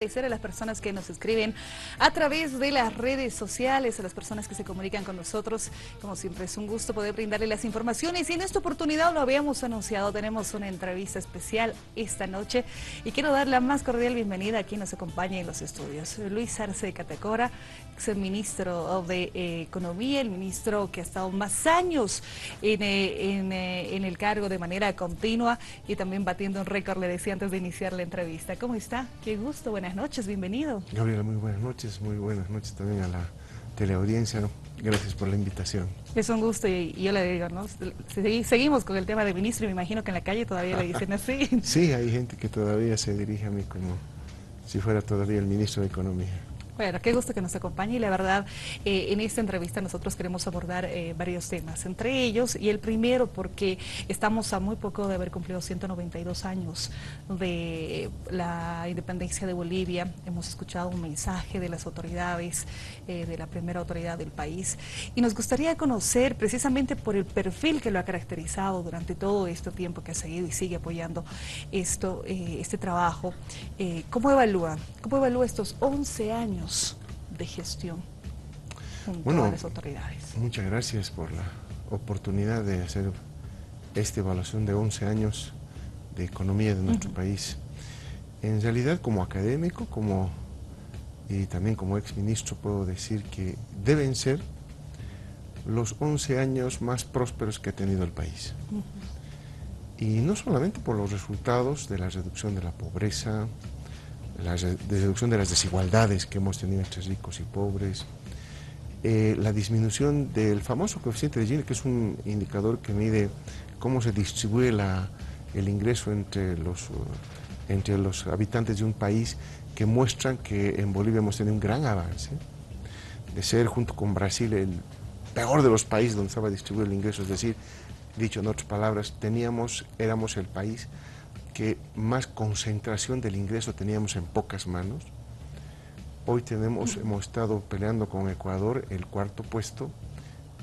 Agradecer a las personas que nos escriben a través de las redes sociales, a las personas que se comunican con nosotros. Como siempre es un gusto poder brindarle las informaciones y en esta oportunidad lo habíamos anunciado, tenemos una entrevista especial esta noche y quiero dar la más cordial bienvenida a quien nos acompaña en los estudios. Luis Arce Catacora, es el ministro de Economía, el ministro que ha estado más años en el cargo de manera continua y también batiendo un récord, le decía antes de iniciar la entrevista. ¿Cómo está? Qué gusto, buenas noches, bienvenido. Gabriela, muy buenas noches también a la teleaudiencia, ¿no? Gracias por la invitación. Es un gusto y yo le digo, ¿no? Seguimos con el tema de ministro y me imagino que en la calle todavía le dicen así. Sí, hay gente que todavía se dirige a mí como si fuera todavía el ministro de Economía. Bueno, qué gusto que nos acompañe y la verdad, en esta entrevista nosotros queremos abordar varios temas, entre ellos, y el primero porque estamos a muy poco de haber cumplido 192 años de la independencia de Bolivia. Hemos escuchado un mensaje de las autoridades, de la primera autoridad del país, y nos gustaría conocer, precisamente por el perfil que lo ha caracterizado durante todo este tiempo que ha seguido y sigue apoyando este trabajo, ¿cómo evalúa estos 11 años de gestión junto a las autoridades? Muchas gracias por la oportunidad de hacer esta evaluación de 11 años de economía de nuestro país. En realidad, como académico y también como exministro, puedo decir que deben ser los 11 años más prósperos que ha tenido el país. Y no solamente por los resultados de la reducción de la pobreza, la reducción de las desigualdades que hemos tenido entre ricos y pobres, la disminución del famoso coeficiente de Gini, que es un indicador que mide cómo se distribuye el ingreso entre los habitantes de un país, que muestran que en Bolivia hemos tenido un gran avance, de ser junto con Brasil el peor de los países donde estaba distribuido el ingreso, es decir, dicho en otras palabras, éramos el país que más concentración del ingreso teníamos en pocas manos. Hoy hemos estado peleando con Ecuador el cuarto puesto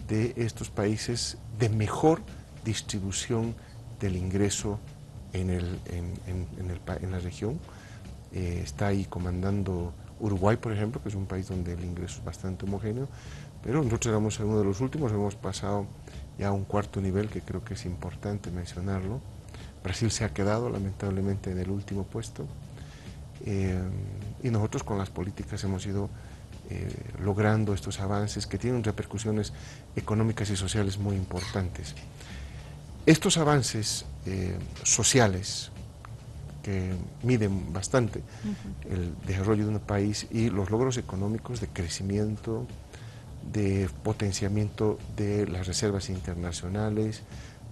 de estos países de mejor distribución del ingreso en la región. Está ahí comandando Uruguay, por ejemplo, que es un país donde el ingreso es bastante homogéneo, pero nosotros éramos uno de los últimos, hemos pasado ya a un cuarto nivel, que creo que es importante mencionarlo. Brasil se ha quedado lamentablemente en el último puesto, y nosotros con las políticas hemos ido logrando estos avances que tienen repercusiones económicas y sociales muy importantes. Estos avances sociales que miden bastante el desarrollo de un país y los logros económicos de crecimiento, de potenciamiento de las reservas internacionales,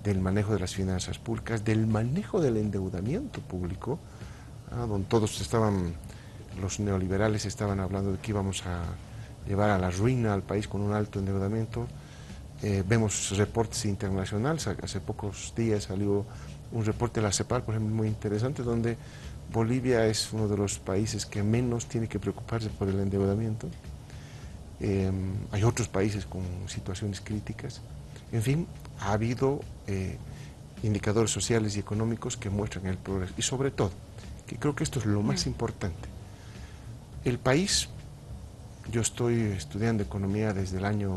del manejo de las finanzas públicas, del manejo del endeudamiento público, donde los neoliberales estaban hablando de que íbamos a llevar a la ruina al país con un alto endeudamiento. Vemos reportes internacionales, hace pocos días salió un reporte de la CEPAL, por ejemplo, muy interesante, donde Bolivia es uno de los países que menos tiene que preocuparse por el endeudamiento. Hay otros países con situaciones críticas. En fin, ha habido indicadores sociales y económicos que muestran el progreso. Y sobre todo, que creo que esto es lo más importante, el país, yo estoy estudiando economía desde el año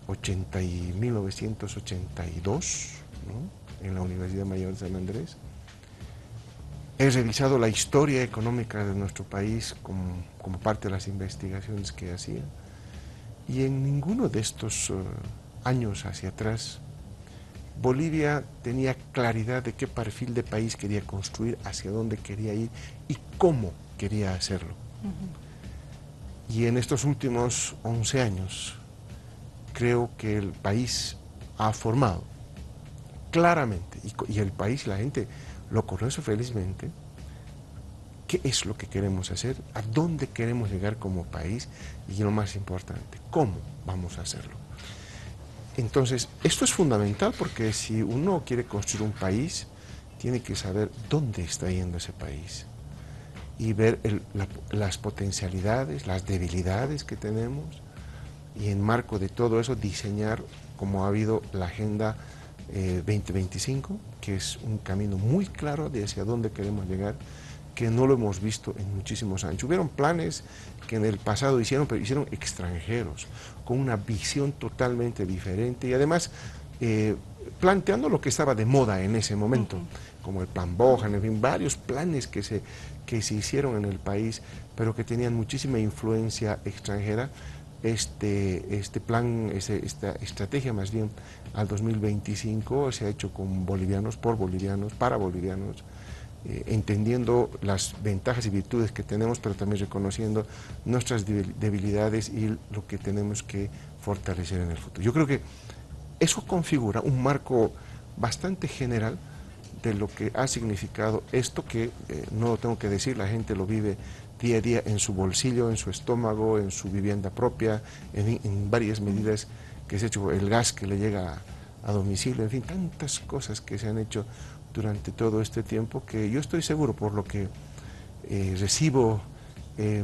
1982, ¿no?, en la Universidad Mayor de San Andrés. He revisado la historia económica de nuestro país como parte de las investigaciones que hacía, y en ninguno de estos años hacia atrás Bolivia tenía claridad de qué perfil de país quería construir, hacia dónde quería ir y cómo quería hacerlo. Y en estos últimos 11 años creo que el país ha formado claramente, y el país, la gente lo conoce felizmente, qué es lo que queremos hacer, a dónde queremos llegar como país, y lo más importante, cómo vamos a hacerlo. Entonces, esto es fundamental, porque si uno quiere construir un país, tiene que saber dónde está yendo ese país y ver las potencialidades, las debilidades que tenemos, y en marco de todo eso diseñar, como ha habido la Agenda 2025, que es un camino muy claro de hacia dónde queremos llegar, que no lo hemos visto en muchísimos años. Hubieron planes que en el pasado hicieron, pero hicieron extranjeros, con una visión totalmente diferente y además planteando lo que estaba de moda en ese momento, como el plan Bohan, en fin, varios planes que se hicieron en el país, pero que tenían muchísima influencia extranjera. Este plan, esta estrategia más bien al 2025 se ha hecho con bolivianos, por bolivianos, para bolivianos, entendiendo las ventajas y virtudes que tenemos, pero también reconociendo nuestras debilidades y lo que tenemos que fortalecer en el futuro. Yo creo que eso configura un marco bastante general de lo que ha significado esto, que no lo tengo que decir, la gente lo vive día a día en su bolsillo, en su estómago, en su vivienda propia, en varias medidas que se ha hecho, el gas que le llega a domicilio, en fin, tantas cosas que se han hecho durante todo este tiempo, que yo estoy seguro, por lo que recibo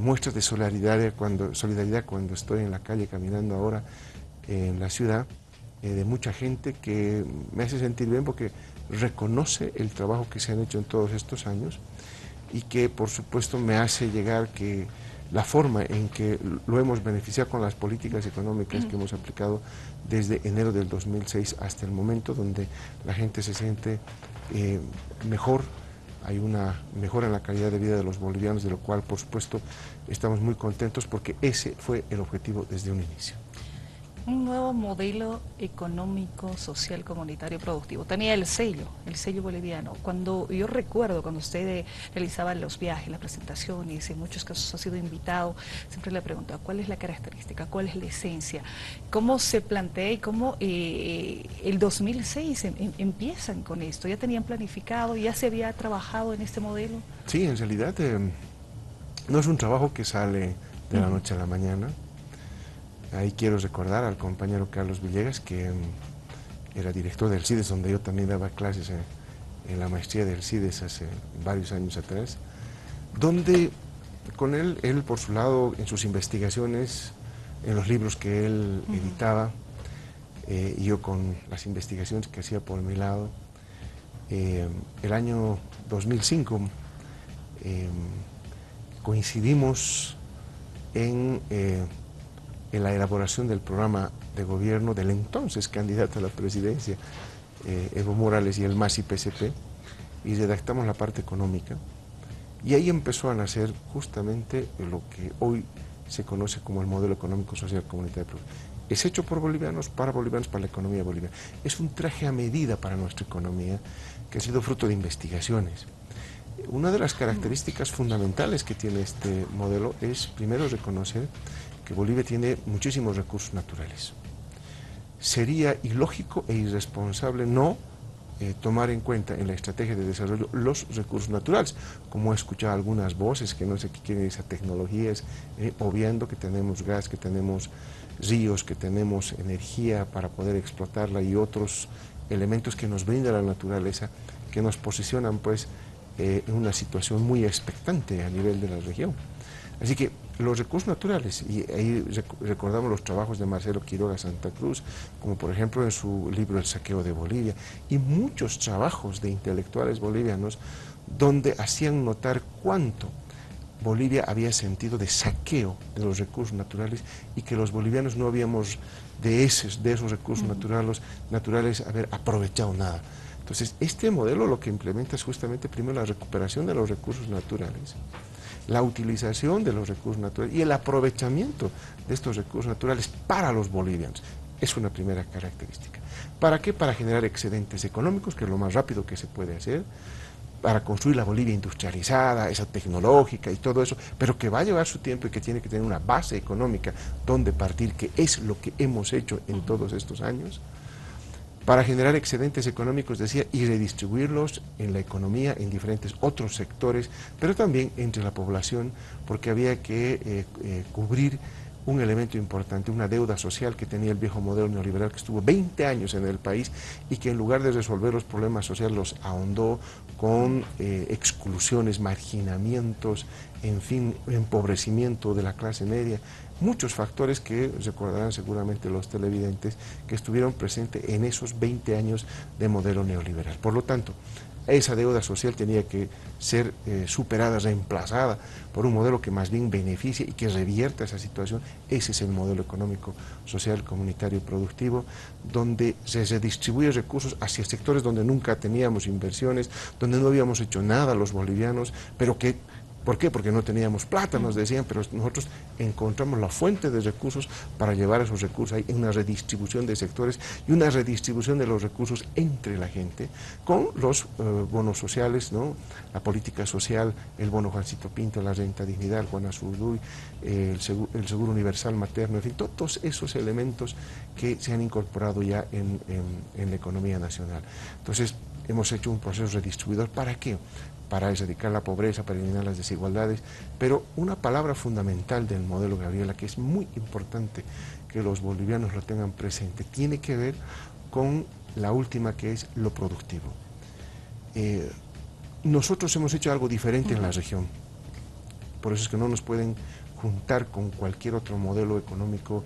muestras de solidaridad cuando estoy en la calle caminando ahora en la ciudad, de mucha gente que me hace sentir bien porque reconoce el trabajo que se han hecho en todos estos años y que por supuesto me hace llegar que la forma en que lo hemos beneficiado con las políticas económicas que hemos aplicado desde enero del 2006 hasta el momento, donde la gente se siente mejor, hay una mejora en la calidad de vida de los bolivianos, de lo cual por supuesto estamos muy contentos porque ese fue el objetivo desde un inicio. Un nuevo modelo económico, social, comunitario, productivo. Tenía el sello boliviano. Cuando yo recuerdo, cuando usted realizaba los viajes, las presentaciones, en muchos casos ha sido invitado, siempre le preguntaba cuál es la característica, cuál es la esencia, cómo se plantea y cómo el 2006 empiezan con esto. ¿Ya tenían planificado, ya se había trabajado en este modelo? Sí, en realidad no es un trabajo que sale de la noche a la mañana. Ahí quiero recordar al compañero Carlos Villegas, que era director del CIDES, donde yo también daba clases en la maestría del CIDES hace varios años atrás, donde con él por su lado, en sus investigaciones, en los libros que él editaba, y yo con las investigaciones que hacía por mi lado, el año 2005 coincidimos en la elaboración del programa de gobierno del entonces candidato a la presidencia, Evo Morales, y el MAS-PSP, y redactamos la parte económica, y ahí empezó a nacer justamente lo que hoy se conoce como el modelo económico, social, comunitario. Es hecho por bolivianos, para la economía boliviana. Es un traje a medida para nuestra economía que ha sido fruto de investigaciones. Una de las características fundamentales que tiene este modelo es, primero, reconocer que Bolivia tiene muchísimos recursos naturales. Sería ilógico e irresponsable no tomar en cuenta en la estrategia de desarrollo los recursos naturales, como he escuchado algunas voces que no sé qué quieren esas tecnologías, obviando que tenemos gas, que tenemos ríos, que tenemos energía para poder explotarla y otros elementos que nos brinda la naturaleza, que nos posicionan pues en una situación muy expectante a nivel de la región. Así que los recursos naturales, y ahí recordamos los trabajos de Marcelo Quiroga Santa Cruz, como por ejemplo en su libro El saqueo de Bolivia, y muchos trabajos de intelectuales bolivianos donde hacían notar cuánto Bolivia había sentido de saqueo de los recursos naturales y que los bolivianos no habíamos de esos recursos naturales haber aprovechado nada. Entonces, este modelo lo que implementa es justamente primero la recuperación de los recursos naturales, la utilización de los recursos naturales y el aprovechamiento de estos recursos naturales para los bolivianos. Es una primera característica. ¿Para qué? Para generar excedentes económicos, que es lo más rápido que se puede hacer, para construir la Bolivia industrializada, esa tecnológica y todo eso, pero que va a llevar su tiempo y que tiene que tener una base económica donde partir, que es lo que hemos hecho en todos estos años, para generar excedentes económicos, decía, y redistribuirlos en la economía, en diferentes otros sectores, pero también entre la población, porque había que cubrir un elemento importante, una deuda social que tenía el viejo modelo neoliberal que estuvo 20 años en el país y que en lugar de resolver los problemas sociales los ahondó con exclusiones, marginamientos, en fin, empobrecimiento de la clase media, muchos factores que recordarán seguramente los televidentes que estuvieron presentes en esos 20 años de modelo neoliberal. Por lo tanto, esa deuda social tenía que ser superada, reemplazada por un modelo que más bien beneficie y que revierta esa situación. Ese es el modelo económico, social, comunitario y productivo, donde se redistribuyen recursos hacia sectores donde nunca teníamos inversiones, donde no habíamos hecho nada los bolivianos, pero que... ¿Por qué? Porque no teníamos plata, nos decían, pero nosotros encontramos la fuente de recursos para llevar esos recursos. Hay una redistribución de sectores y una redistribución de los recursos entre la gente con los bonos sociales, ¿no? La política social, el bono Juancito Pinto, la renta dignidad, el Juan Azurduy, el seguro universal materno, en fin, todos esos elementos que se han incorporado ya en la economía nacional. Entonces, hemos hecho un proceso redistribuidor. ¿Para qué? Para erradicar la pobreza, para eliminar las desigualdades, pero una palabra fundamental del modelo Gabriela, que es muy importante que los bolivianos lo tengan presente, tiene que ver con la última, que es lo productivo. Nosotros hemos hecho algo diferente en la región, por eso es que no nos pueden juntar con cualquier otro modelo económico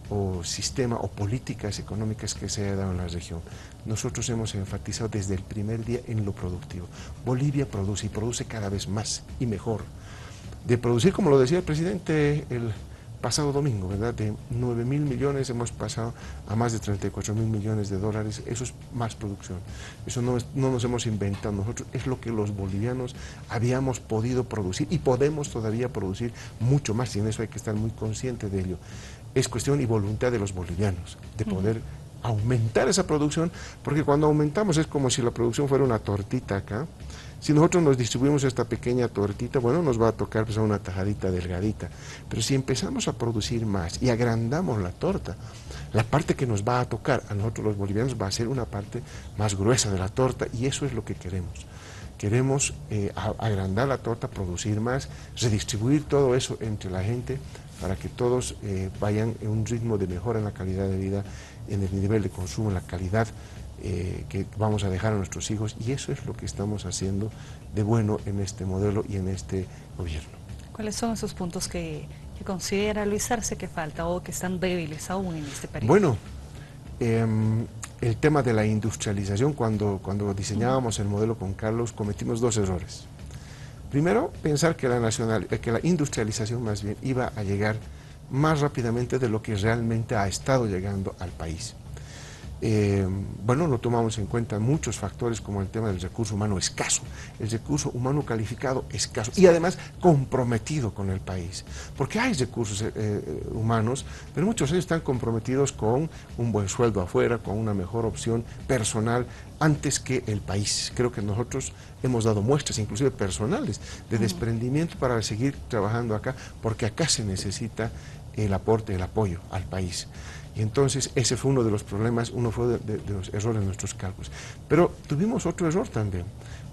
o sistema o políticas económicas que se haya dado en la región. Nosotros hemos enfatizado desde el primer día en lo productivo. Bolivia produce y produce cada vez más y mejor. De producir, como lo decía el presidente el pasado domingo, ¿verdad? De 9.000 millones hemos pasado a más de 34.000 millones de dólares. Eso es más producción. Eso no nos hemos inventado nosotros, es lo que los bolivianos habíamos podido producir y podemos todavía producir mucho más, y en eso hay que estar muy consciente de ello. Es cuestión y voluntad de los bolivianos de poder aumentar esa producción, porque cuando aumentamos es como si la producción fuera una tortita acá. Si nosotros nos distribuimos esta pequeña tortita, bueno, nos va a tocar pues, una tajadita delgadita, pero si empezamos a producir más y agrandamos la torta, la parte que nos va a tocar a nosotros los bolivianos va a ser una parte más gruesa de la torta, y eso es lo que queremos. Queremos agrandar la torta, producir más, redistribuir todo eso entre la gente para que todos vayan en un ritmo de mejora en la calidad de vida, en el nivel de consumo, en la calidad que vamos a dejar a nuestros hijos, y eso es lo que estamos haciendo de bueno en este modelo y en este gobierno. ¿Cuáles son esos puntos que considera Luis Arce que falta o que están débiles aún en este periodo? Bueno, el tema de la industrialización, cuando diseñábamos el modelo con Carlos, cometimos dos errores. Primero, pensar que la industrialización más bien iba a llegar más rápidamente de lo que realmente ha estado llegando al país. Bueno, no tomamos en cuenta muchos factores como el tema del recurso humano escaso, el recurso humano calificado escaso y además comprometido con el país, porque hay recursos humanos, pero muchos de ellos están comprometidos con un buen sueldo afuera, con una mejor opción personal antes que el país. Creo que nosotros hemos dado muestras, inclusive personales, de desprendimiento para seguir trabajando acá, porque acá se necesita el aporte, el apoyo al país. Y entonces ese fue uno de los problemas, uno fue de los errores de nuestros cálculos. Pero tuvimos otro error también,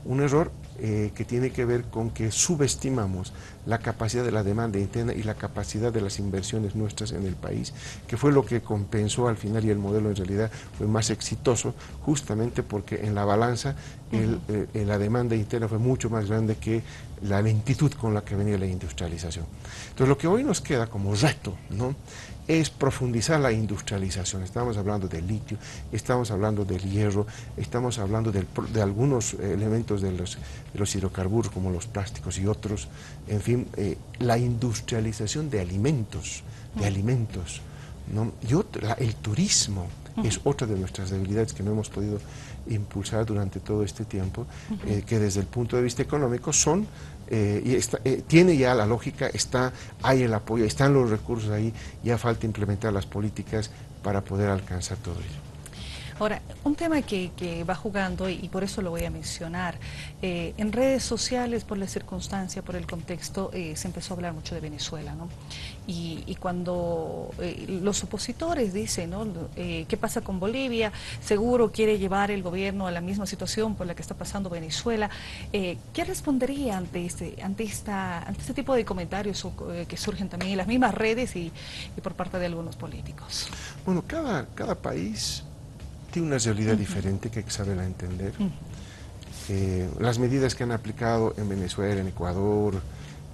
un error que tiene que ver con que subestimamos la capacidad de la demanda interna y la capacidad de las inversiones nuestras en el país, que fue lo que compensó al final, y el modelo en realidad fue más exitoso, justamente porque en la balanza la demanda interna fue mucho más grande que la lentitud con la que venía la industrialización. Entonces lo que hoy nos queda como reto, ¿no?, es profundizar la industrialización. Estamos hablando del litio, estamos hablando del hierro, estamos hablando de algunos elementos de los hidrocarburos como los plásticos y otros, en fin, la industrialización de alimentos, ¿no? Y el turismo es otra de nuestras debilidades que no hemos podido impulsar durante todo este tiempo, que desde el punto de vista económico son tiene ya la lógica, hay el apoyo, están los recursos ahí, ya falta implementar las políticas para poder alcanzar todo ello. Ahora, un tema que va jugando, y por eso lo voy a mencionar, en redes sociales, por la circunstancia, por el contexto, se empezó a hablar mucho de Venezuela, ¿no? Y cuando los opositores dicen, ¿no?, ¿qué pasa con Bolivia? Seguro quiere llevar el gobierno a la misma situación por la que está pasando Venezuela. ¿Qué respondería ante este tipo de comentarios que surgen también en las mismas redes y por parte de algunos políticos? Bueno, cada país tiene una realidad diferente que hay que saberla entender. Las medidas que han aplicado en Venezuela, en Ecuador,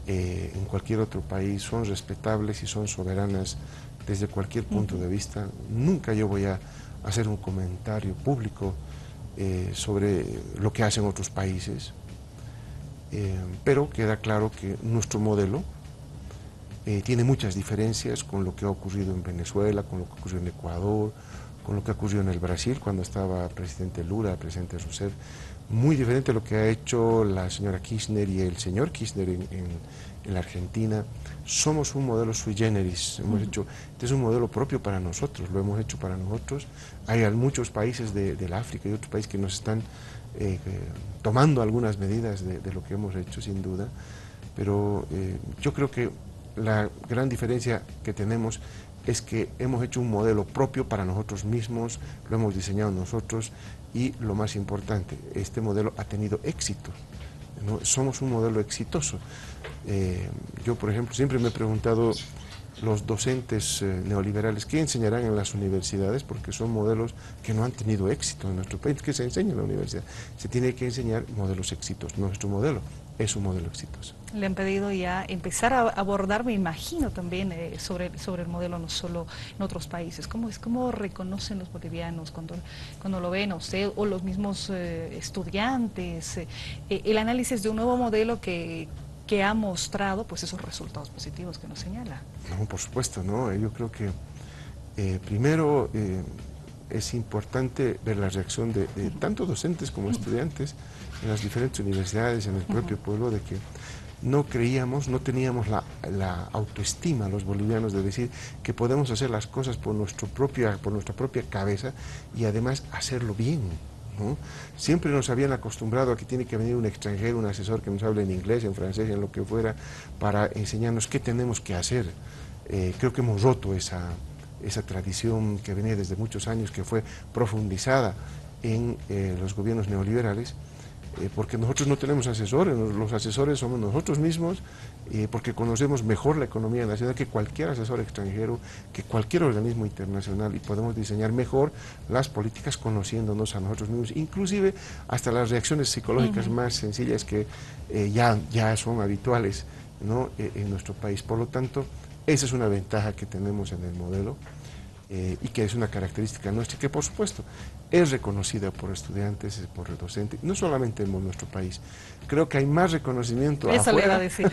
en cualquier otro país son respetables y son soberanas desde cualquier punto de vista. Nunca yo voy a hacer un comentario público sobre lo que hacen otros países, pero queda claro que nuestro modelo tiene muchas diferencias con lo que ha ocurrido en Venezuela, con lo que ocurrió en Ecuador, con lo que ocurrió en el Brasil cuando estaba presidente Lula, presidente Rousseff, muy diferente a lo que ha hecho la señora Kirchner y el señor Kirchner en la Argentina. Somos un modelo sui generis, este es un modelo propio para nosotros, lo hemos hecho para nosotros. Hay muchos países del África y otros países que nos están tomando algunas medidas de lo que hemos hecho, sin duda, pero yo creo que la gran diferencia que tenemos es que hemos hecho un modelo propio para nosotros mismos, lo hemos diseñado nosotros y lo más importante, este modelo ha tenido éxito, ¿no? Somos un modelo exitoso. Yo, por ejemplo, siempre me he preguntado, los docentes neoliberales, ¿qué enseñarán en las universidades? Porque son modelos que no han tenido éxito en nuestro país. ¿Qué se enseña en la universidad? Se tiene que enseñar modelos exitosos. Nuestro modelo es un modelo exitoso. Le han pedido ya empezar a abordar, me imagino, también sobre el modelo, no solo en otros países. ¿Cómo reconocen los bolivianos cuando lo ven a usted o los mismos estudiantes? El análisis de un nuevo modelo que ha mostrado pues esos resultados positivos que nos señala. No, por supuesto, no. Yo creo que primero es importante ver la reacción de tanto docentes como estudiantes en las diferentes universidades, en el propio pueblo, de que no creíamos, no teníamos la autoestima los bolivianos de decir que podemos hacer las cosas por nuestra propia cabeza y además hacerlo bien, ¿no? Siempre nos habían acostumbrado a que tiene que venir un extranjero, un asesor que nos hable en inglés, en francés, en lo que fuera, para enseñarnos qué tenemos que hacer. Creo que hemos roto esa tradición que venía desde muchos años, que fue profundizada en los gobiernos neoliberales, porque nosotros no tenemos asesores, los asesores somos nosotros mismos, porque conocemos mejor la economía nacional que cualquier asesor extranjero, que cualquier organismo internacional, y podemos diseñar mejor las políticas conociéndonos a nosotros mismos, inclusive hasta las reacciones psicológicas más sencillas que ya son habituales, ¿no? En nuestro país. Por lo tanto, esa es una ventaja que tenemos en el modelo. Y que es una característica nuestra, que por supuesto es reconocida por estudiantes, por docentes, no solamente en nuestro país. Creo que hay más reconocimiento Eso afuera, le iba a decir.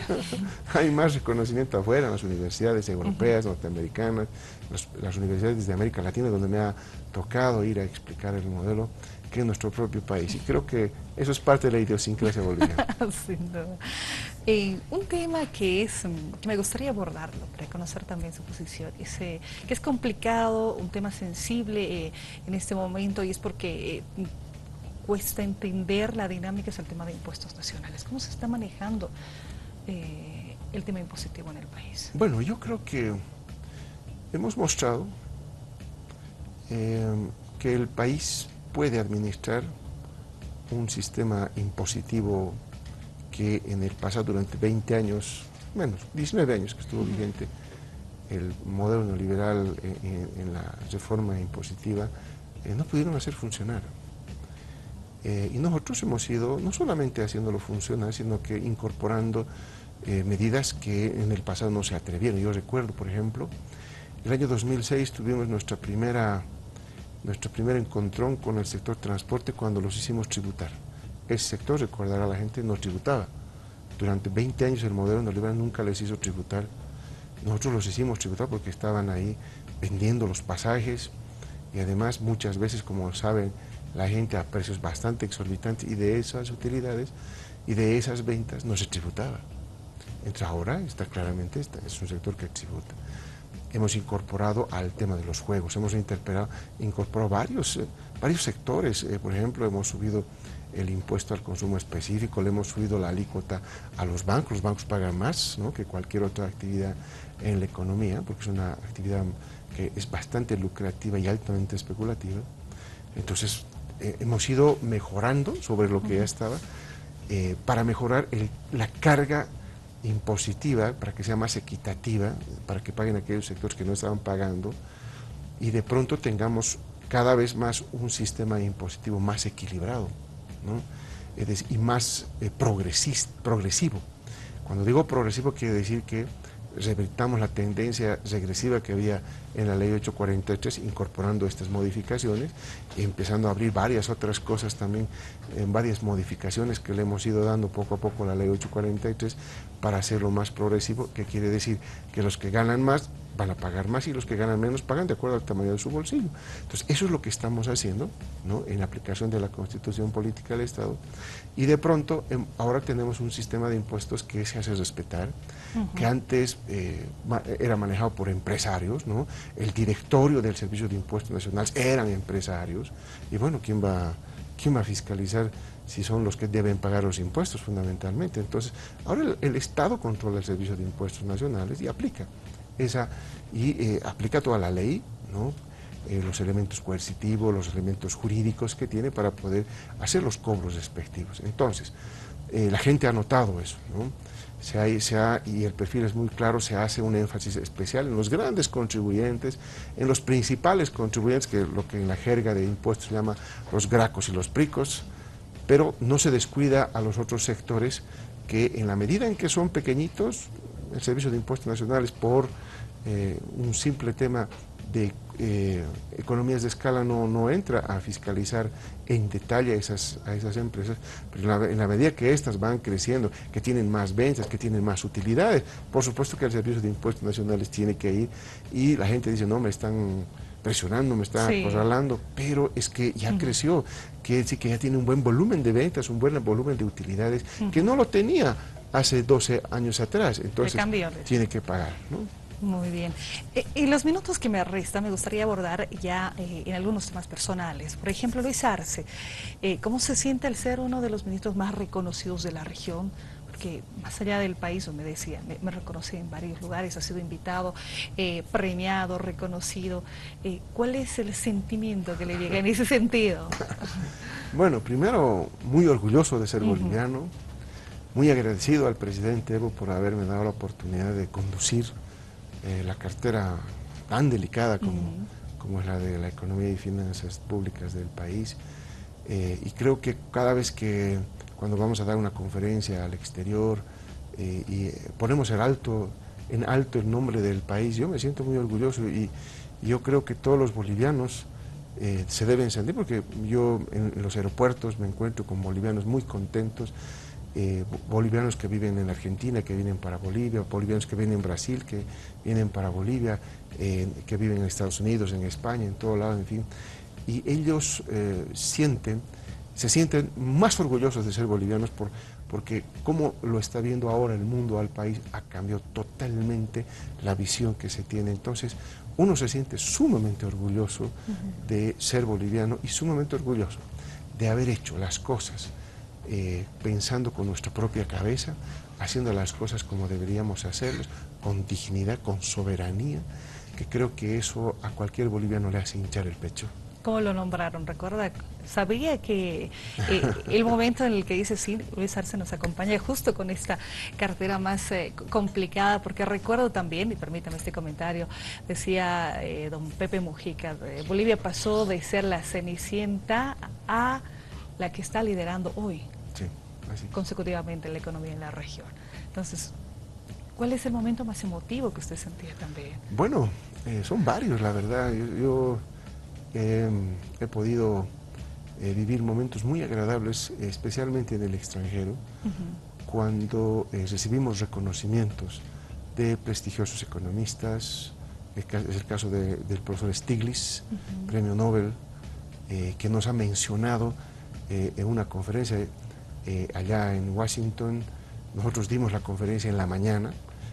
hay más reconocimiento afuera, en las universidades europeas, norteamericanas, las universidades de América Latina, donde me ha tocado ir a explicar el modelo, que en nuestro propio país. Y creo que eso es parte de la idiosincrasia boliviana. Sin duda. Un tema que me gustaría abordarlo, para conocer también su posición, que es complicado, un tema sensible en este momento, y es porque cuesta entender la dinámica, es el tema de impuestos nacionales. ¿Cómo se está manejando el tema impositivo en el país? Bueno, yo creo que hemos mostrado que el país puede administrar un sistema impositivo que en el pasado, durante 20 años, menos, 19 años que estuvo vigente el modelo neoliberal en la reforma impositiva, no pudieron hacer funcionar. Y nosotros hemos ido no solamente haciéndolo funcionar, sino que incorporando medidas que en el pasado no se atrevieron. Yo recuerdo, por ejemplo, el año 2006 tuvimos nuestro primer encontrón con el sector transporte cuando los hicimos tributar. Ese sector, recordará a la gente, no tributaba. Durante 20 años el modelo neoliberal nunca les hizo tributar. Nosotros los hicimos tributar porque estaban ahí vendiendo los pasajes y además muchas veces, como saben la gente, a precios bastante exorbitantes, y de esas utilidades y de esas ventas no se tributaba. Entonces ahora está claramente, es un sector que tributa. Hemos incorporado al tema de los juegos, hemos incorporado varios sectores, por ejemplo, hemos subido el impuesto al consumo específico, le hemos subido la alícuota a los bancos pagan más, ¿no?, que cualquier otra actividad en la economía, porque es una actividad que es bastante lucrativa y altamente especulativa. Entonces hemos ido mejorando sobre lo que ya estaba, para mejorar la carga impositiva, para que sea más equitativa, para que paguen aquellos sectores que no estaban pagando, y de pronto tengamos cada vez más un sistema impositivo más equilibrado, ¿no? Es decir, y más progresivo. Cuando digo progresivo quiere decir que revertamos la tendencia regresiva que había en la ley 843, incorporando estas modificaciones y empezando a abrir varias otras cosas también, en varias modificaciones que le hemos ido dando poco a poco a la ley 843 para hacerlo más progresivo, que quiere decir que los que ganan más van a pagar más y los que ganan menos pagan de acuerdo al tamaño de su bolsillo. Entonces, eso es lo que estamos haciendo, ¿no?, en aplicación de la Constitución Política del Estado, y de pronto ahora tenemos un sistema de impuestos que se hace respetar, que antes era manejado por empresarios, ¿no? El directorio del Servicio de Impuestos Nacionales eran empresarios, y bueno, ¿quién va a fiscalizar si son los que deben pagar los impuestos fundamentalmente? Entonces, ahora el Estado controla el Servicio de Impuestos Nacionales y aplica aplica toda la ley, ¿no?, los elementos coercitivos, los elementos jurídicos que tiene para poder hacer los cobros respectivos. Entonces, la gente ha notado eso, ¿no? Y el perfil es muy claro, se hace un énfasis especial en los grandes contribuyentes, en los principales contribuyentes, que lo que en la jerga de impuestos se llama los gracos y los pricos, pero no se descuida a los otros sectores que, en la medida en que son pequeñitos, el Servicio de Impuestos Nacionales, por un simple tema de economías de escala, no entra a fiscalizar en detalle a esas empresas, pero en la medida que éstas van creciendo, que tienen más ventas, que tienen más utilidades, por supuesto que el Servicio de Impuestos Nacionales tiene que ir, y la gente dice, no, me están presionando, me están acorralando, pero es que ya creció, quiere decir que ya tiene un buen volumen de ventas, un buen volumen de utilidades, que no lo tenía hace 12 años atrás, entonces tiene que pagar, ¿no? Muy bien. En los minutos que me restan, me gustaría abordar ya en algunos temas personales. Por ejemplo, Luis Arce, ¿cómo se siente el ser uno de los ministros más reconocidos de la región? Porque más allá del país, me decía, me reconocí en varios lugares, ha sido invitado, premiado, reconocido. ¿Cuál es el sentimiento que le llega en ese sentido? Bueno, primero, muy orgulloso de ser boliviano, muy agradecido al presidente Evo por haberme dado la oportunidad de conducir la cartera tan delicada como es la de la economía y finanzas públicas del país, y creo que cada vez cuando vamos a dar una conferencia al exterior y ponemos en alto el nombre del país, yo me siento muy orgulloso, y yo creo que todos los bolivianos se deben sentir, porque yo en los aeropuertos me encuentro con bolivianos muy contentos, bolivianos que viven en Argentina, que vienen para Bolivia, bolivianos que vienen en Brasil, que vienen para Bolivia, que viven en Estados Unidos, en España, en todo lado, en fin. Y ellos se sienten más orgullosos de ser bolivianos porque como lo está viendo ahora el mundo al país, ha cambiado totalmente la visión que se tiene. Entonces, uno se siente sumamente orgulloso de ser boliviano y sumamente orgulloso de haber hecho las cosas pensando con nuestra propia cabeza, haciendo las cosas como deberíamos hacerlas, con dignidad, con soberanía, que creo que eso a cualquier boliviano le hace hinchar el pecho. ¿Cómo lo nombraron? ¿Recuerda? Sabía que el momento en el que dice, sí, Luis Arce nos acompaña justo con esta cartera más complicada, porque recuerdo también, y permítame este comentario, decía don Pepe Mujica, Bolivia pasó de ser la cenicienta a la que está liderando hoy, consecutivamente la economía en la región. Entonces, ¿cuál es el momento más emotivo que usted sentía también? Bueno, son varios, la verdad. Yo he podido vivir momentos muy agradables, especialmente en el extranjero, cuando recibimos reconocimientos de prestigiosos economistas. Es el caso del profesor Stiglitz, premio Nobel, que nos ha mencionado en una conferencia allá en Washington. Nosotros dimos la conferencia en la mañana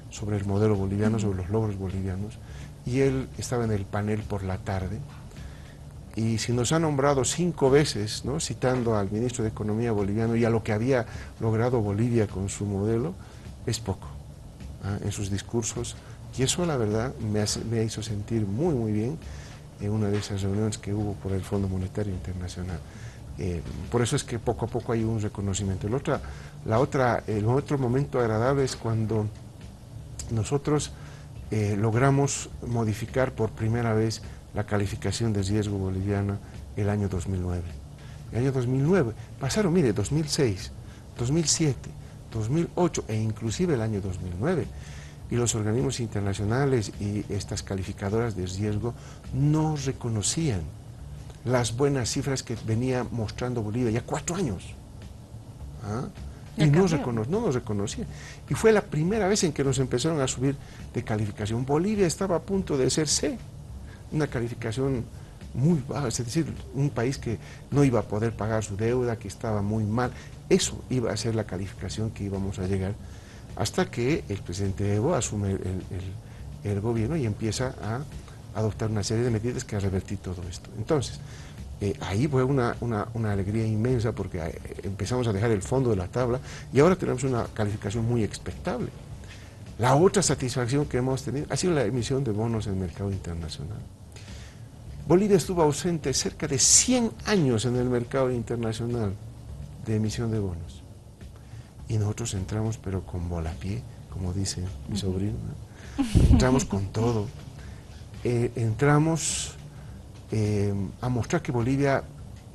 sobre el modelo boliviano, sobre los logros bolivianos, y él estaba en el panel por la tarde. Y si nos ha nombrado 5 veces, ¿no?, citando al ministro de Economía boliviano y a lo que había logrado Bolivia con su modelo, es poco en sus discursos. Y eso, la verdad, me hizo sentir muy, muy bien en una de esas reuniones que hubo por el Fondo Monetario Internacional. Por eso es que poco a poco hay un reconocimiento. El otro momento agradable es cuando nosotros logramos modificar por primera vez la calificación de riesgo boliviana el año 2009. El año 2009, pasaron, mire, 2006, 2007, 2008 e inclusive el año 2009. y los organismos internacionales y estas calificadoras de riesgo no reconocían las buenas cifras que venía mostrando Bolivia ya 4 años. ¿Ah? Y no nos reconocían. Y fue la primera vez en que nos empezaron a subir de calificación. Bolivia estaba a punto de ser C, una calificación muy baja, es decir, un país que no iba a poder pagar su deuda, que estaba muy mal. Eso iba a ser la calificación que íbamos a llegar, hasta que el presidente Evo asume el gobierno y empieza a adoptar una serie de medidas que ha revertido todo esto. Entonces, ahí fue una alegría inmensa, porque empezamos a dejar el fondo de la tabla y ahora tenemos una calificación muy expectable. La otra satisfacción que hemos tenido ha sido la emisión de bonos en el mercado internacional. Bolivia estuvo ausente cerca de 100 años en el mercado internacional de emisión de bonos. Y nosotros entramos, pero con volapié, como dice mi sobrino, ¿no? Entramos con todo. Entramos a mostrar que Bolivia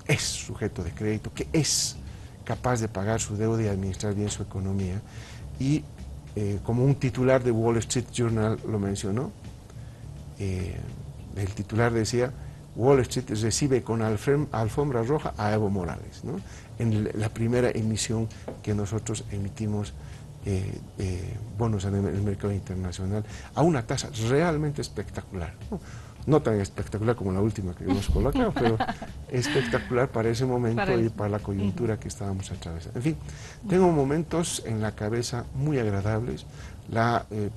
es sujeto de crédito, que es capaz de pagar su deuda y administrar bien su economía. Y como un titular de Wall Street Journal lo mencionó, el titular decía: Wall Street recibe con alfombra roja a Evo Morales, ¿no? En la primera emisión que nosotros emitimos bonos en el mercado internacional a una tasa realmente espectacular, no tan espectacular como la última que hemos colocado, pero espectacular para ese momento y para la coyuntura que estábamos atravesando. En fin, tengo momentos en la cabeza muy agradables.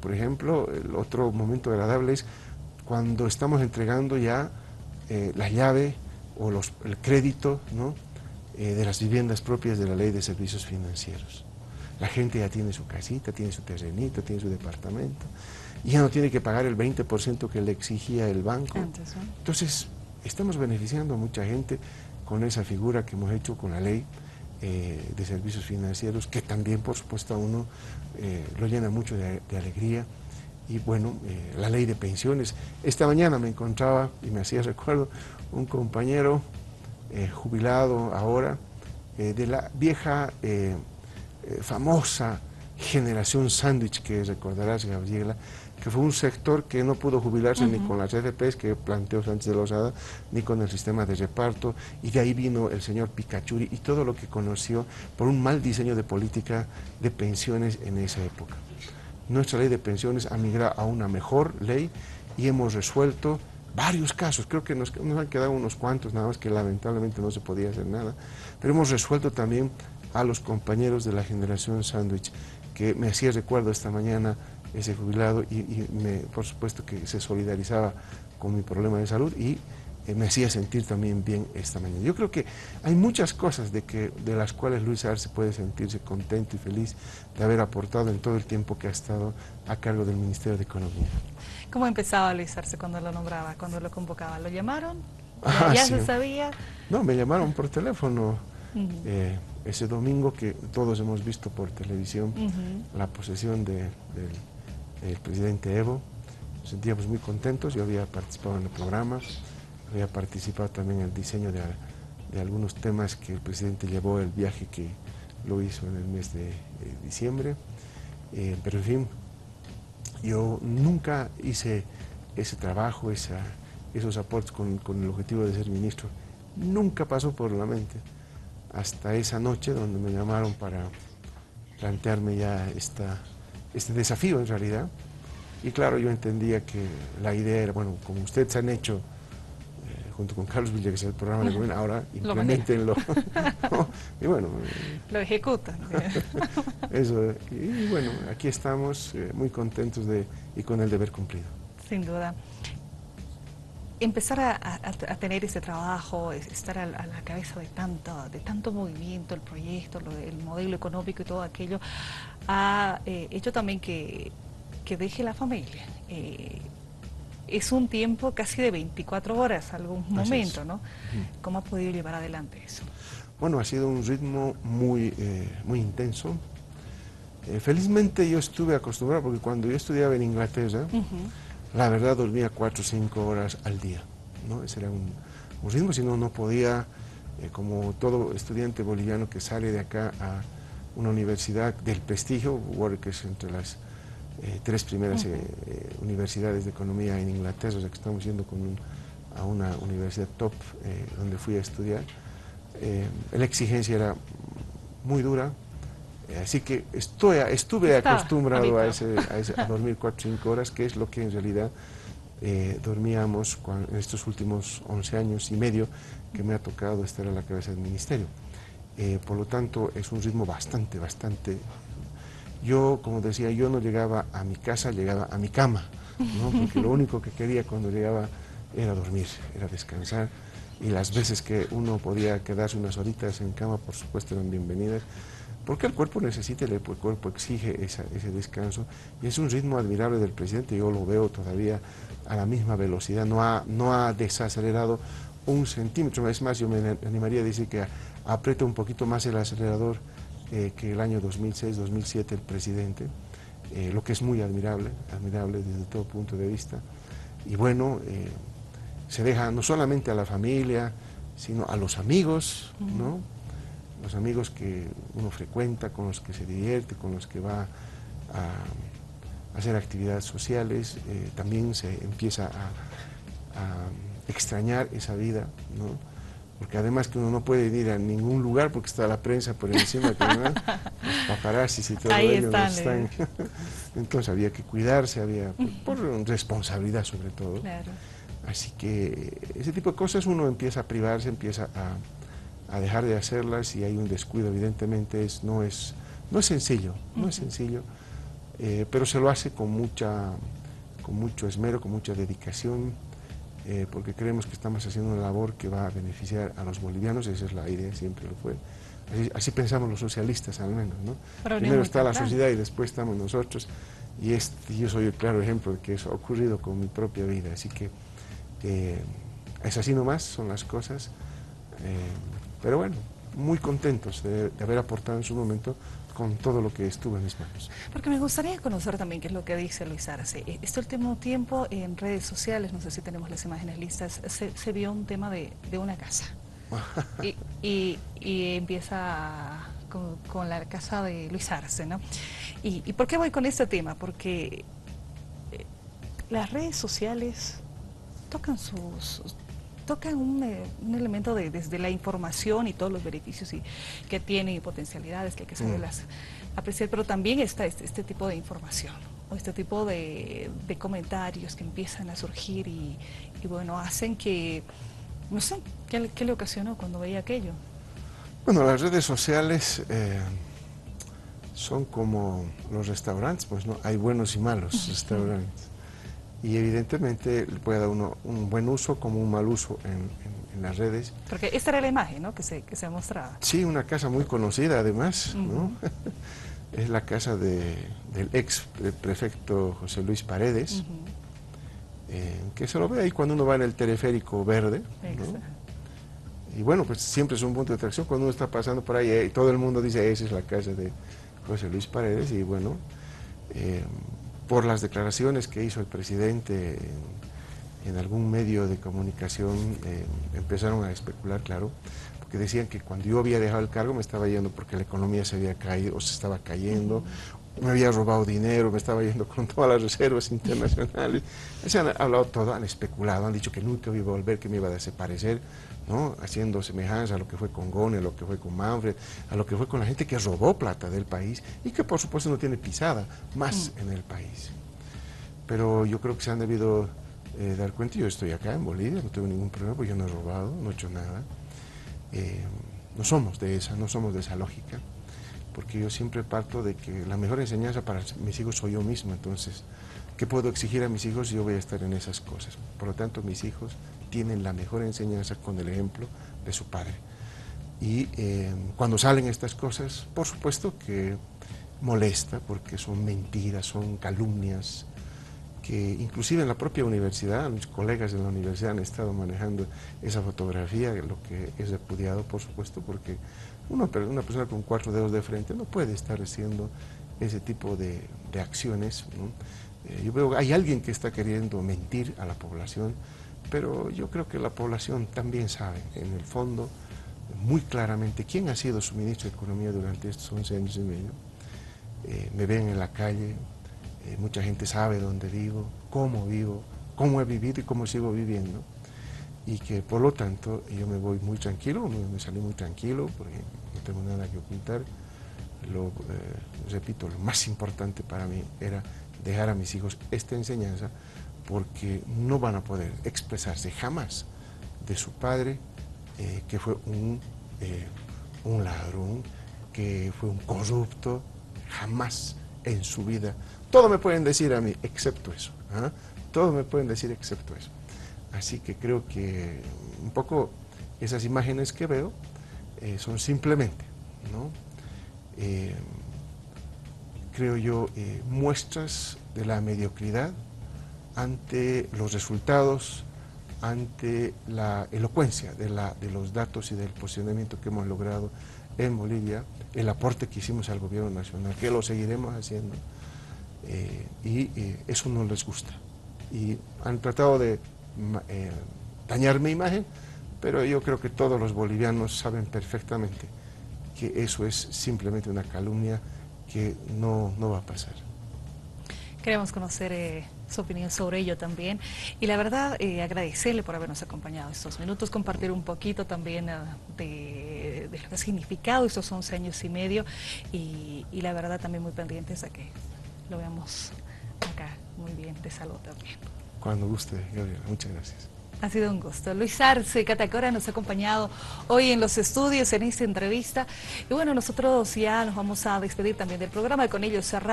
Por ejemplo, el otro momento agradable es cuando estamos entregando ya la llave o el crédito, ¿no?, de las viviendas propias de la Ley de Servicios Financieros. La gente ya tiene su casita, tiene su terrenito, tiene su departamento, y ya no tiene que pagar el 20% que le exigía el banco. Entonces, estamos beneficiando a mucha gente con esa figura que hemos hecho con la Ley de Servicios Financieros, que también, por supuesto, a uno lo llena mucho de alegría. Y bueno, la Ley de Pensiones. Esta mañana me encontraba, y me hacía recuerdo, un compañero jubilado ahora, de la vieja famosa generación sándwich, que recordarás, Gabriela, que fue un sector que no pudo jubilarse ni con las FPs que planteó Sánchez de Lozada, ni con el sistema de reparto, y de ahí vino el señor Picachuri y todo lo que conoció por un mal diseño de política de pensiones en esa época. Nuestra ley de pensiones ha migrado a una mejor ley y hemos resuelto varios casos. Creo que nos han quedado unos cuantos, nada más que lamentablemente no se podía hacer nada, pero hemos resuelto también a los compañeros de la generación sándwich, que me hacía recuerdo esta mañana ese jubilado y por supuesto que se solidarizaba con mi problema de salud y me hacía sentir también bien esta mañana. Yo creo que hay muchas cosas de las cuales Luis Arce puede sentirse contento y feliz de haber aportado en todo el tiempo que ha estado a cargo del Ministerio de Economía. ¿Cómo empezaba Luis Arce cuando lo nombraba, cuando lo convocaba? ¿Lo llamaron? ¿Ya Sí. se sabía? No, me llamaron por teléfono. Ese domingo que todos hemos visto por televisión la posesión del presidente Evo, nos sentíamos muy contentos. Yo había participado en el programa, había participado también en el diseño de algunos temas que el presidente llevó el viaje que lo hizo en el mes de diciembre, pero en fin, yo nunca hice ese trabajo, esos aportes con el objetivo de ser ministro, nunca pasó por la mente, hasta esa noche donde me llamaron para plantearme ya este desafío en realidad. Y claro, yo entendía que la idea era, bueno, como ustedes han hecho junto con Carlos Villegas el programa de gobierno, ahora implementenlo. Y bueno, lo ejecutan. Eso, y bueno, aquí estamos muy contentos y con el deber cumplido. Sin duda. Empezar a tener ese trabajo, estar a la cabeza de tanto movimiento, el proyecto, el modelo económico y todo aquello, ha hecho también que deje la familia. Es un tiempo casi de 24 horas, algún momento, ¿no? ¿Cómo ha podido llevar adelante eso? Bueno, ha sido un ritmo muy intenso. Felizmente yo estuve acostumbrado, porque cuando yo estudiaba en Inglaterra, la verdad dormía 4 o 5 horas al día, ¿no? Ese era un ritmo, si no, no podía, como todo estudiante boliviano que sale de acá a una universidad del prestigio, Warwick es entre las 3 primeras universidades de economía en Inglaterra, o sea que estamos yendo a una universidad top donde fui a estudiar. La exigencia era muy dura, así que estuve acostumbrado a dormir 4 o 5 horas, que es lo que en realidad dormíamos en estos últimos 11 años y medio que me ha tocado estar a la cabeza del ministerio. Por lo tanto, es un ritmo bastante. Yo, como decía, yo no llegaba a mi casa, llegaba a mi cama, ¿no? Porque lo único que quería cuando llegaba era dormir, era descansar, y las veces que uno podía quedarse unas horitas en cama, por supuesto, eran bienvenidas, porque el cuerpo necesita, el cuerpo exige ese descanso, y es un ritmo admirable del presidente. Yo lo veo todavía a la misma velocidad, no ha desacelerado un centímetro. Es más, yo me animaría a decir que aprieta un poquito más el acelerador que el año 2006-2007 el presidente, lo que es muy admirable desde todo punto de vista. Y bueno, se deja no solamente a la familia, sino a los amigos, ¿no? Los amigos que uno frecuenta, con los que se divierte, con los que va a hacer actividades sociales, también se empieza a extrañar esa vida, ¿no? Porque además que uno no puede ir a ningún lugar porque está la prensa por encima, que los paparazzis y todo ello están. Entonces había que cuidarse, por responsabilidad sobre todo. Claro. Así que ese tipo de cosas uno empieza a privarse, empieza a dejar de hacerlas, y hay un descuido, evidentemente. No es sencillo, pero se lo hace con mucho esmero, con mucha dedicación, porque creemos que estamos haciendo una labor que va a beneficiar a los bolivianos. Esa es la idea, siempre lo fue. Así pensamos los socialistas, al menos, ¿no? Primero está la sociedad y después estamos nosotros, y yo soy el claro ejemplo de que eso ha ocurrido con mi propia vida. Así que es así nomás, son las cosas, pero bueno, muy contentos de haber aportado en su momento con todo lo que estuvo en mis manos. Porque me gustaría conocer también qué es lo que dice Luis Arce. Este último tiempo en redes sociales, no sé si tenemos las imágenes listas, se vio un tema de una casa. y empieza con la casa de Luis Arce, ¿no? ¿Y por qué voy con este tema? Porque las redes sociales tocan un elemento desde la información y todos los beneficios que tiene, y potencialidades que hay que saberlas apreciar, pero también está este tipo de información, o este tipo de comentarios que empiezan a surgir y bueno, hacen que, no sé, ¿qué le ocasionó cuando veía aquello? Bueno, las redes sociales son como los restaurantes, pues no, hay buenos y malos restaurantes. Y evidentemente le puede dar uno un buen uso como un mal uso en las redes. Porque esta era la imagen, ¿no?, que se mostraba. Sí, una casa muy conocida además, ¿no? Es la casa del ex prefecto José Luis Paredes, que se lo ve ahí cuando uno va en el teleférico verde, ¿no? Y bueno, pues siempre es un punto de atracción cuando uno está pasando por ahí, y todo el mundo dice, esa es la casa de José Luis Paredes. Y bueno, por las declaraciones que hizo el presidente en algún medio de comunicación, empezaron a especular, claro, porque decían que cuando yo había dejado el cargo me estaba yendo porque la economía se había caído, o se estaba cayendo, me había robado dinero, me estaba yendo con todas las reservas internacionales. Se han hablado todo, han especulado, han dicho que nunca iba a volver, que me iba a desaparecer, ¿no? Haciendo semejanza a lo que fue con Gone, a lo que fue con Manfred, a lo que fue con la gente que robó plata del país y que por supuesto no tiene pisada más en el país. Pero yo creo que se han debido dar cuenta. Yo estoy acá en Bolivia, no tengo ningún problema, porque yo no he robado, no he hecho nada. No somos de esa lógica, porque yo siempre parto de que la mejor enseñanza para mis hijos soy yo mismo. Entonces, ¿qué puedo exigir a mis hijos si yo voy a estar en esas cosas? Por lo tanto, mis hijos tienen la mejor enseñanza con el ejemplo de su padre. Y cuando salen estas cosas, por supuesto que molesta, porque son mentiras, son calumnias, que inclusive en la propia universidad, mis colegas de la universidad han estado manejando esa fotografía, lo que es repudiado, por supuesto, porque una persona con 4 dedos de frente no puede estar haciendo ese tipo de acciones, ¿no? Yo veo que hay alguien que está queriendo mentir a la población, pero yo creo que la población también sabe, en el fondo, muy claramente, quién ha sido su ministro de Economía durante estos 11 años y medio. Me ven en la calle, mucha gente sabe dónde vivo, cómo he vivido y cómo sigo viviendo, y que por lo tanto yo me voy muy tranquilo, me salí muy tranquilo porque no tengo nada que ocultar. Repito, lo más importante para mí era dejar a mis hijos esta enseñanza, porque no van a poder expresarse jamás de su padre, que fue un ladrón, que fue un corrupto, jamás en su vida. Todo me pueden decir a mí, excepto eso. Todo me pueden decir excepto eso. Así que creo que un poco esas imágenes que veo son simplemente, ¿no? Creo yo, muestras de la mediocridad ante los resultados, ante la elocuencia de los datos y del posicionamiento que hemos logrado en Bolivia, el aporte que hicimos al gobierno nacional, que lo seguiremos haciendo, y eso no les gusta. Y han tratado de dañar mi imagen, pero yo creo que todos los bolivianos saben perfectamente que eso es simplemente una calumnia que no va a pasar. Queremos conocer su opinión sobre ello también, y la verdad agradecerle por habernos acompañado estos minutos, compartir un poquito también de lo que ha significado estos 11 años y medio, y la verdad también muy pendientes a que lo veamos acá muy bien, de salud también. Cuando guste, Gabriela, muchas gracias. Ha sido un gusto. Luis Arce Catacora nos ha acompañado hoy en los estudios en esta entrevista, y bueno, nosotros ya nos vamos a despedir también del programa, con ello cerramos.